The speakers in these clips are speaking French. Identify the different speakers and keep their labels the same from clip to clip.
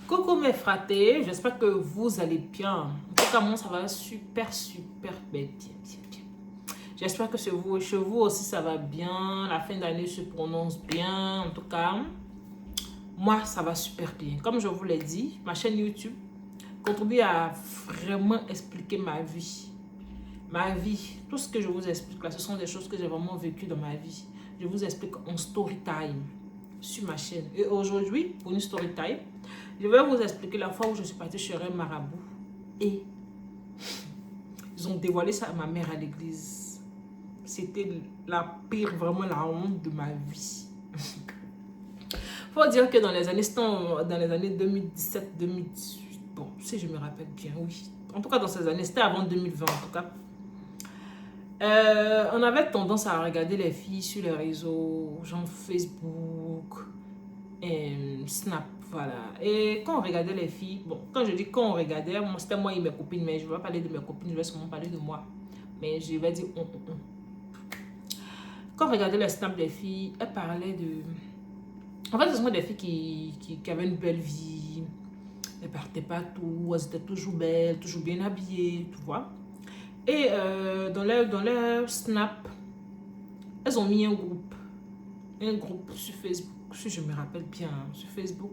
Speaker 1: Coucou mes fratés, j'espère que vous allez bien. En tout cas, moi, ça va super bien. J'espère que chez vous aussi, ça va bien. La fin d'année se prononce bien. En tout cas, moi, ça va super bien. Comme je vous l'ai dit, ma chaîne YouTube contribue à vraiment expliquer ma vie. Ma vie, tout ce que je vous explique là, ce sont des choses que j'ai vraiment vécues dans ma vie. Je vous explique en story time sur ma chaîne. Et aujourd'hui, pour une story time, je vais vous expliquer la fois où je suis partie chez un marabout et ils ont dévoilé ça à ma mère à l'église. C'était la pire, vraiment la honte de ma vie. Faut dire que dans les années 2017-2018, bon, si je me rappelle bien, oui. En tout cas, dans ces années, c'était avant 2020 en tout cas. On avait tendance à regarder les filles sur les réseaux, genre Facebook, et Snap, voilà. Et quand on regardait les filles, bon, quand je dis quand on regardait, c'était moi et mes copines, mais je ne vais pas parler de mes copines, je vais seulement parler de moi. Mais je vais dire on. Quand on regardait les Snap des filles, elles parlaient de... En fait, ce sont des filles qui avaient une belle vie, elles partaient partout, elles étaient toujours belles, toujours bien habillées, tu vois. Et dans leur Snap, elles ont mis un groupe sur Facebook, si je me rappelle bien, sur Facebook,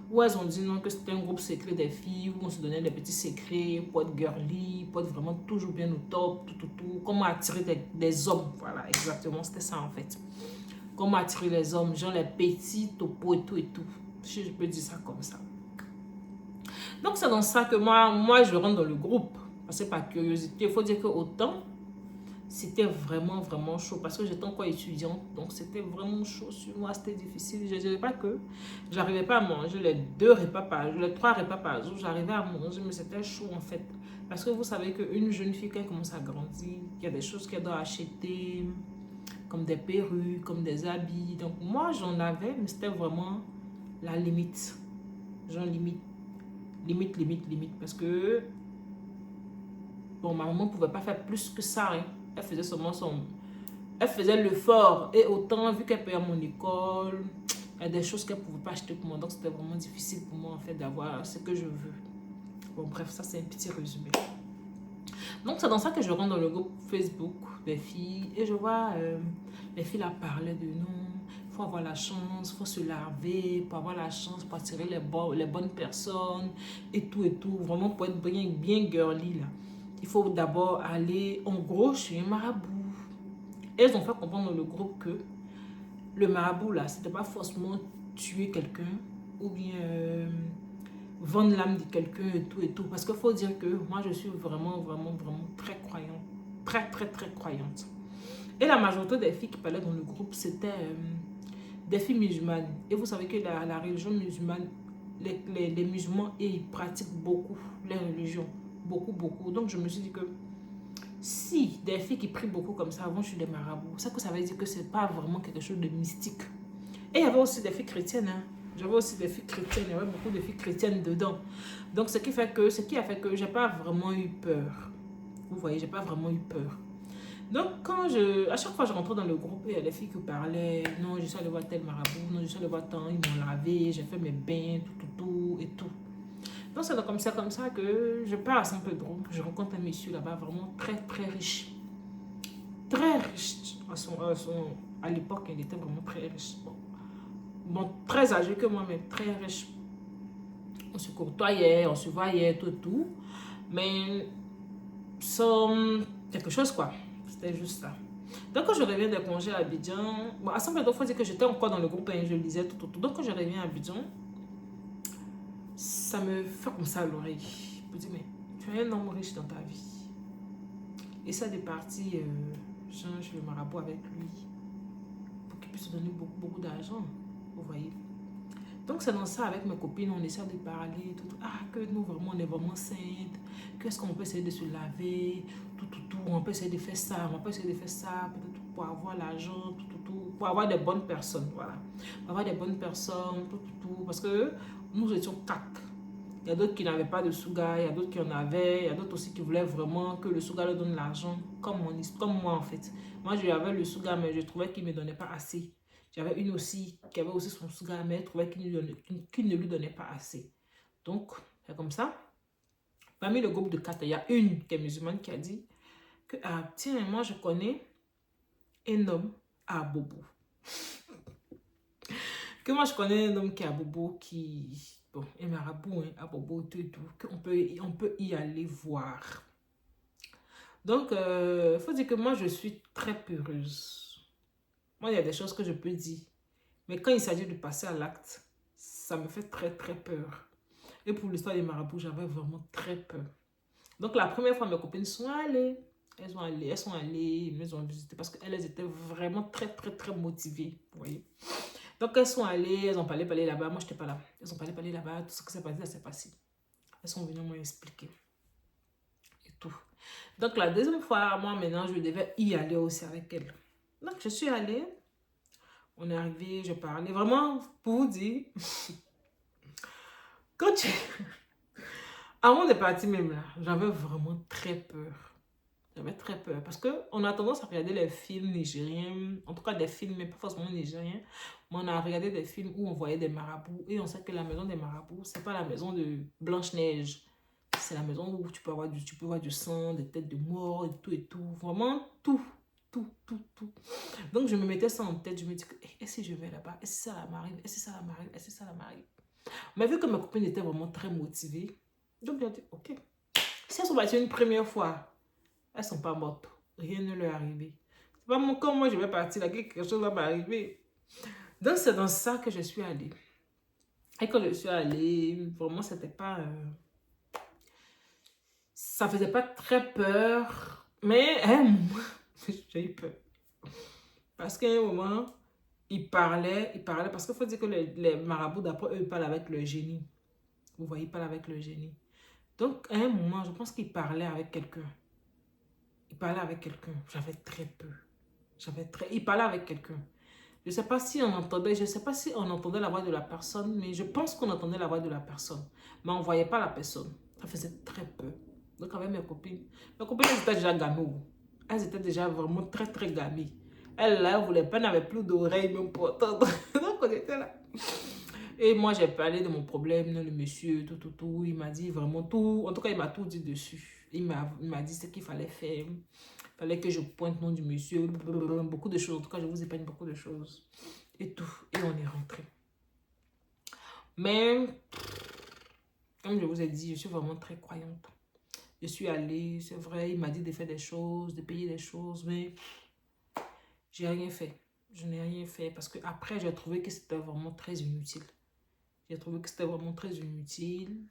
Speaker 1: où elles ont dit non, que c'était un groupe secret des filles, où on se donnait des petits secrets, pour être girly, pour être vraiment toujours bien au top, tout, comment attirer des hommes, voilà, exactement, c'était ça en fait. Comment attirer les hommes, genre les petits topos et tout, si je peux dire ça comme ça. Donc c'est dans ça que moi je rentre dans le groupe, parce que par curiosité, il faut dire que autant c'était vraiment chaud parce que j'étais encore étudiante, donc c'était vraiment chaud sur moi, c'était difficile. Je ne dirais pas que j'arrivais pas à manger les 3 repas par jour, j'arrivais à manger, mais c'était chaud en fait. Parce que vous savez qu'une jeune fille, quand elle commence à grandir, il y a des choses qu'elle doit acheter, comme des perruques, comme des habits. Donc moi j'en avais, mais c'était vraiment la limite. Genre limite. Parce que, bon, ma maman ne pouvait pas faire plus que ça, hein. Elle faisait seulement Elle faisait l'effort. Et autant, vu qu'elle payait mon école, il y a des choses qu'elle ne pouvait pas acheter pour moi. Donc, c'était vraiment difficile pour moi, en fait, d'avoir ce que je veux. Bon, bref, ça, c'est un petit résumé. Donc, c'est dans ça que je rentre dans le groupe Facebook des filles. Et je vois les filles là parler de nous. Il faut avoir la chance, il faut se laver pour avoir la chance, pour attirer les bonnes personnes. Et tout. Vraiment, pour être bien girly, là. Il faut d'abord aller, en gros, chez un marabout. Et elles ont fait comprendre dans le groupe que le marabout, là, c'était pas forcément tuer quelqu'un ou bien vendre l'âme de quelqu'un et tout. Parce qu'il faut dire que moi, je suis vraiment très croyante. Très croyante. Et la majorité des filles qui parlaient dans le groupe, c'était des filles musulmanes. Et vous savez que la religion musulmane, les musulmans, ils pratiquent beaucoup les religions. Beaucoup. Donc, je me suis dit que si des filles qui prient beaucoup comme ça vont chez les marabouts, ça que ça veut dire que c'est pas vraiment quelque chose de mystique. Et il y avait aussi des filles chrétiennes, hein. J'avais aussi des filles chrétiennes, il y avait beaucoup de filles chrétiennes dedans. Donc ce qui a fait que j'ai pas vraiment eu peur. Vous voyez, j'ai pas vraiment eu peur. Donc à chaque fois je rentrais dans le groupe, il y a des filles qui parlaient, non, je suis allée voir tel marabout, non, je suis allée voir tant, ils m'ont lavé, j'ai fait mes bains, tout et tout. Donc c'est comme ça que je pars à Saint-Pedro. Je rencontre un monsieur là-bas vraiment très riche. Très riche. À l'époque, il était vraiment très riche. Bon, très âgé que moi, mais très riche. On se courtoyait, on se voyait, tout. Mais sans quelque chose, quoi. C'était juste ça. Donc quand je reviens des congés à Abidjan, bon, à Saint-Pedro, il faut dire que j'étais encore dans le groupe et je lisais tout. Donc quand je reviens à Abidjan, ça me fait comme ça à l'oreille. Je me dis, mais tu es un homme riche dans ta vie. Et ça est parti, change le marabout avec lui pour qu'il puisse donner beaucoup d'argent. Vous voyez. Donc c'est dans ça, avec mes copines, on essaie de parler, tout. Ah, que nous vraiment, on est vraiment saintes. Qu'est-ce qu'on peut essayer de se laver, tout. On peut essayer de faire ça, peut-être pour avoir l'argent, tout. Pour avoir des bonnes personnes, voilà. Pour avoir des bonnes personnes, tout. Parce que nous étions 4. Il y a d'autres qui n'avaient pas de Suga, il y a d'autres qui en avaient, il y a d'autres aussi qui voulaient vraiment que le Suga leur donne l'argent, comme moi en fait. Moi, j'avais le Suga, mais je trouvais qu'il ne me donnait pas assez. J'avais une aussi qui avait aussi son Suga, mais elle trouvait qu'il ne lui donnait pas assez. Donc, c'est comme ça. Parmi le groupe de 4, il y a une qui est musulmane qui a dit que, ah, tiens, moi je connais un homme à Bobo. Que moi je connais un homme qui est à Bobo, qui, bon, est marabout, hein, à Bobo, tout et tout, qu'on peut y aller voir. Donc, il faut dire que moi je suis très peureuse. Moi, il y a des choses que je peux dire. Mais quand il s'agit de passer à l'acte, ça me fait très très peur. Et pour l'histoire des marabouts, j'avais vraiment très peur. Donc la première fois, mes copines sont allées. Elles sont allées, elles ont visité parce qu'elles étaient vraiment très très très motivées. Vous voyez. Donc elles sont allées, elles ont parlé là-bas. Moi, je n'étais pas là. Elles ont parlé là-bas. Tout ce qui s'est passé, ça s'est passé. Elles sont venues m'expliquer. Et tout. Donc la deuxième fois, moi maintenant, je devais y aller aussi avec elles. Donc je suis allée. On est arrivé, je parlais. Vraiment, pour vous dire, quand tu... Avant de partir même là, j'avais vraiment très peur. J'avais très peur parce qu'on a tendance à regarder les films nigériens, en tout cas des films, mais pas forcément nigériens. Mais on a regardé des films où on voyait des marabouts et on sait que la maison des marabouts, c'est pas la maison de Blanche-Neige. C'est la maison où tu peux voir du sang, des têtes de mort et tout et tout. Vraiment tout, tout, tout, tout. Donc je me mettais ça en tête, je me dis que est-ce que je vais là-bas? Est-ce que ça m'arrive? Est-ce que ça m'arrive? Est-ce que ça m'arrive? Mais vu que ma copine était vraiment très motivée, donc j'ai dit ok. Si elles sont parties une première fois, elles ne sont pas mortes. Rien ne leur est arrivé. C'est pas mon quand moi je vais partir là, quelque chose va m'arriver. Donc c'est dans ça que je suis allée. Et quand je suis allée, vraiment c'était pas... ça faisait pas très peur. Mais à un moment, j'ai eu peur. Parce qu'à un moment, ils parlaient parce qu'il faut dire que les marabouts d'après eux, ils parlent avec le génie. Vous voyez, ils parlent avec le génie. Donc à un moment, je pense qu'ils parlaient avec quelqu'un. Il parlait avec quelqu'un. J'avais très peur. Il parlait avec quelqu'un. Je ne sais pas si on entendait, je sais pas si on entendait la voix de la personne, mais je pense qu'on entendait la voix de la personne. Mais on ne voyait pas la personne. Ça faisait très peur. Donc avec mes copines, elles étaient déjà gamées. Elles étaient déjà vraiment très très gamées. Elles là, elles voulaient pas, n'avaient plus d'oreilles même pour entendre. Donc on était là. Et moi j'ai parlé de mon problème, le monsieur, tout. Il m'a dit vraiment tout. En tout cas, il m'a tout dit dessus. Il m'a dit ce qu'il fallait faire. Il fallait que je pointe le nom du monsieur, beaucoup de choses. En tout cas, je vous épargne beaucoup de choses. Et tout. Et on est rentré. Mais, comme je vous ai dit, je suis vraiment très croyante. Je suis allée, c'est vrai, il m'a dit de faire des choses, de payer des choses, mais j'ai rien fait. Je n'ai rien fait parce que après j'ai trouvé que c'était vraiment très inutile. J'ai trouvé que c'était vraiment très inutile.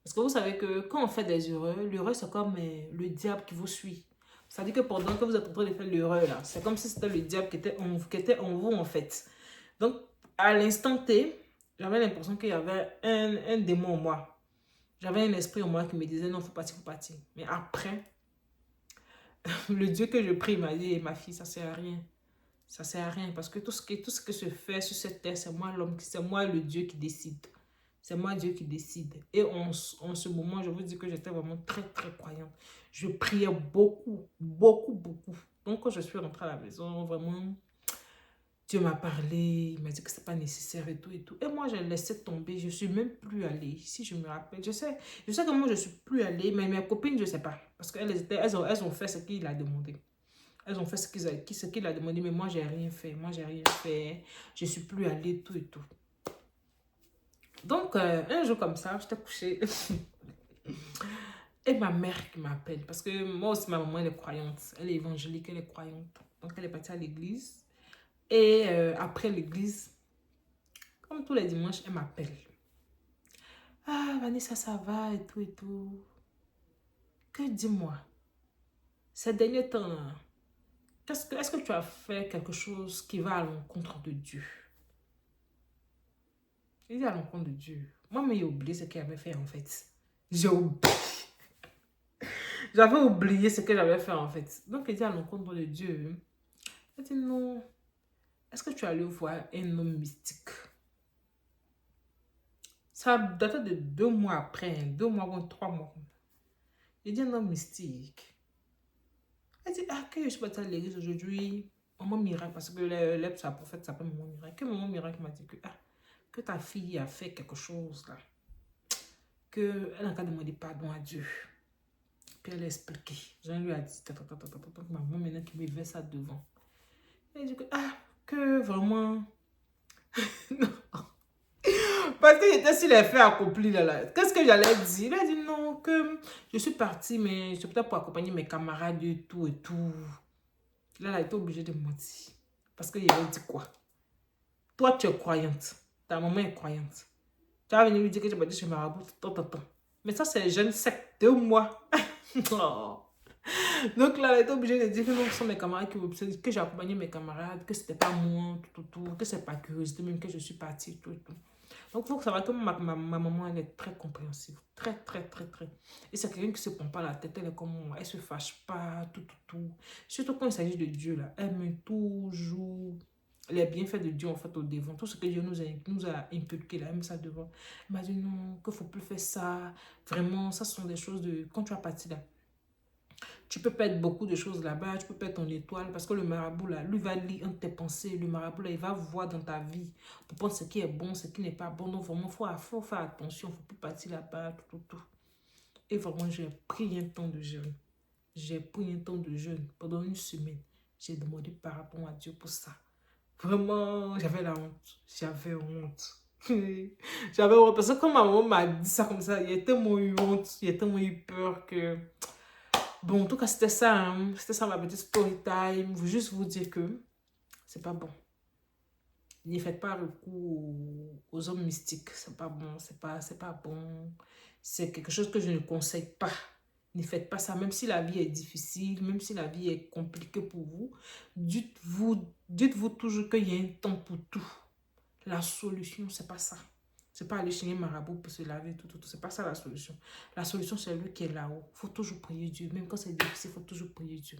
Speaker 1: Parce que vous savez que quand on fait des erreurs, l'erreur c'est comme le diable qui vous suit. C'est-à-dire que pendant que vous êtes en train de faire l'erreur là, c'est comme si c'était le diable qui était en vous en fait. Donc à l'instant T, j'avais l'impression qu'il y avait un démon en moi. J'avais un esprit en moi qui me disait non, faut partir, faut partir. Mais après, le Dieu que je prie m'a dit, ma fille, ça sert à rien. Ça sert à rien parce que tout ce que se fait sur cette terre, c'est moi l'homme, c'est moi le Dieu qui décide. C'est moi Dieu qui décide. Et en ce moment, je vous dis que j'étais vraiment très, très croyante. Je priais beaucoup, beaucoup, beaucoup. Donc, quand je suis rentrée à la maison, vraiment, Dieu m'a parlé. Il m'a dit que ce n'est pas nécessaire et tout et tout. Et moi, j'ai laissé tomber. Je ne suis même plus allée. Si je me rappelle, je sais comment je ne suis plus allée. Mais mes copines, je ne sais pas. Parce qu'elles ont fait ce qu'il a demandé. Elles ont fait ce qu'il a demandé. Mais moi, je n'ai rien fait. Moi, j'ai rien fait. Je ne suis plus allée, tout et tout. Donc, un jour comme ça, j'étais couchée. Et ma mère qui m'appelle. Parce que moi aussi, ma maman, elle est croyante. Elle est évangélique, elle est croyante. Donc, elle est partie à l'église. Et après l'église, comme tous les dimanches, elle m'appelle. Ah, Vanessa, ça va et tout et tout. Que dis-moi, ces derniers temps, est-ce que tu as fait quelque chose qui va à l'encontre de Dieu? Il dit à l'encontre de Dieu. Moi, mais j'ai oublié ce qu'il avait fait en fait. J'ai oublié. J'avais oublié ce que j'avais fait en fait. Donc, il dit à l'encontre de Dieu. Il dit non. Est-ce que tu es allé voir un homme mystique? Ça datait de 2 mois après, 2 mois ou 3 mois. Il dit un homme mystique. Il dit, ah, que je suis partie à l'église aujourd'hui. Maman miracle, parce que sa prophète s'appelle Maman miracle. Que Maman miracle m'a dit que, ah, que ta fille a fait quelque chose là. qu'elle n'a qu'à demander pardon à Dieu. Puis elle a expliqué. Jean lui a dit, maman maintenant qui me verse ça devant. Elle dit que, que vraiment... non. Parce que j'étais sur les faits accomplis là. Qu'est-ce que j'allais dire? Il a dit non, que je suis partie, mais c'est peut-être pour accompagner mes camarades et tout et tout. Là, elle a été obligée de mentir. Parce qu'il avait dit quoi? Toi, tu es croyante. Ta maman est croyante. Tu vas venir lui dire que tu vas dire chez Marabout. Mais ça, c'est jeune secte de moi. Oh. Donc là, elle a été obligée de dire que non, ce sont mes camarades qui m'observent, que j'ai accompagné mes camarades, que c'était pas moi, que c'est pas curiosité, même que je suis partie, tout. Donc, il faut savoir que ma maman, elle est très compréhensive. Très, très, très, très. Et c'est quelqu'un qui se prend pas la tête. Elle est comme moi. Elle se fâche pas, tout. Surtout quand il s'agit de Dieu, là. Elle met toujours les bienfaits de Dieu, en fait, au devant. Tout ce que Dieu nous a inculqué, là, elle met ça devant. Elle m'a dit non, qu'il faut plus faire ça. Vraiment, ça sont des choses de... Quand tu as parti là, tu peux perdre beaucoup de choses là-bas, tu peux perdre ton étoile parce que le marabout là, lui va lire tes pensées, le marabout là, il va voir dans ta vie pour prendre ce qui est bon, ce qui n'est pas bon. Donc vraiment, faut faire attention, il ne faut plus partir là-bas, tout. Et vraiment, j'ai pris un temps de jeûne. J'ai pris un temps de jeûne pendant une semaine. J'ai demandé pardon à Dieu pour ça. Vraiment, j'avais la honte. J'avais honte. J'avais honte parce que quand ma maman m'a dit ça comme ça, il y a tellement eu honte, il y a tellement eu peur que... Bon, en tout cas, c'était ça, hein. C'était ça ma petite story time. Juste vous dire que c'est pas bon. Ne faites pas recours aux hommes mystiques. C'est pas bon, c'est pas bon. C'est quelque chose que je ne conseille pas. Ne faites pas ça, même si la vie est difficile, même si la vie est compliquée pour vous. Dites-vous toujours qu'il y a un temps pour tout. La solution, c'est pas ça. C'est pas aller chez un marabout pour se laver, tout. C'est pas ça la solution. La solution, c'est lui qui est là-haut. Il faut toujours prier Dieu. Même quand c'est difficile, il faut toujours prier Dieu.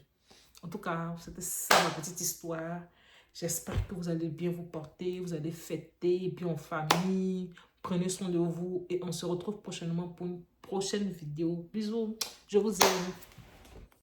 Speaker 1: En tout cas, c'était ça ma petite histoire. J'espère que vous allez bien vous porter, vous allez fêter bien en famille. Prenez soin de vous et on se retrouve prochainement pour une prochaine vidéo. Bisous, je vous aime.